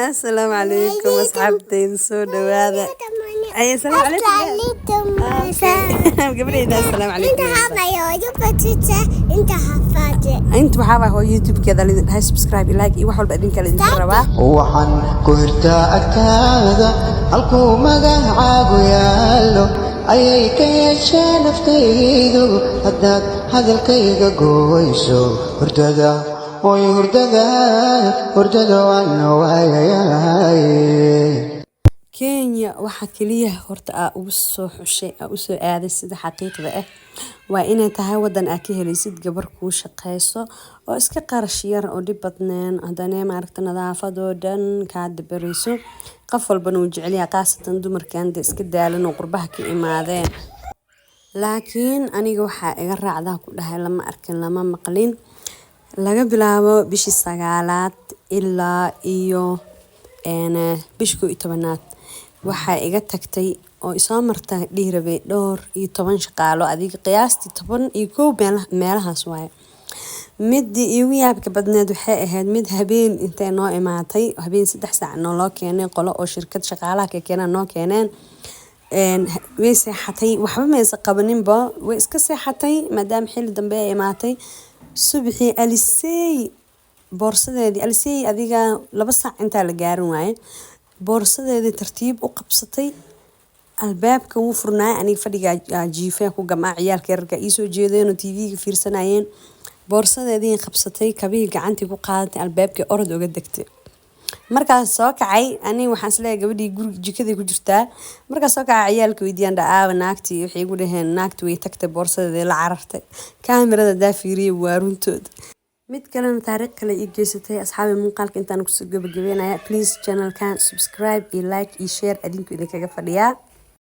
السلام عليكم أصحابتي سود وهذا أي السلام عليكم قبل إذا السلام عليكم أنت محابة هو يوتيوب كذا اللي هاي سبسكرايب لايك يوحول بعدين كلا ينتربا وحن كهرتا أكتاذا halkuu magacaagu yaalo ayay ka yeesheen naftaydu haddaad hadalkayga gooyso hurdada way hurdada waana waayayahay Kenya waxa kaliya horta ugu soo xushay u soo aaday sida xaqiiqda ah waa inay tahay wadan aad ka helaysid gabar ku shaqeyso oo iska qarash yar oo dib badnaan hadana maaragta nadaafad oo dhan ka dabarayso qof walba uu jecel yahay qaasatan dumarkan iska daalan oo qurbaha ka imaadeen laakiin aniga waxa iga raacda ku dhahay lama arkin lama maqlin laga bilaabo bishii 9aad ilaa iyo bishii 10aad waxa iga tagtay oo isoo martay dhiirabay dhowr iyo 10 shaqaalo adiga qiyaastii 11 meelahaas waay midii igu yaabka badneed waxay ahayd mid habeen intee noo imaatay habeen 3 saac noo loo keenay qolo oo shirkad shaqaalaha ka keenan noo keeneen way seexatay waxba ma aysan qabaninba way iska seexatay maadaama xilli dambe ay imaatay subaxii alisay boorsadeedii alisay adiga 2 saac inta la gaarin waay boorsadeedii tartiib u qabsatay albaabka wuu furnaay aniga fadhiga jiifay ku gamaa ciyaalka yarka ii soo jeedeen TV-ga fiirsanayeen boorsadeedii qabsatay kabii gacantii ku qaadatay albaabka orod uga degtay markaas soo kacay ani waxaan isleeyahay gabadhii guriga jikada ku jirtaa markaas soo kacay ciyaalka weydiiyaan dhaawa naagtii waxay igu dhaheen naagtii way tagtay boorsadeedii la carartay kaamirada daa fiiriyay waa runtood mid kalena taariikh kale ii geysatay asxaabi muuqaalka intaan ku soo gabagabeynaya please channel kan subscribe iyo like iyo share adinku idinkaga fadhiyaa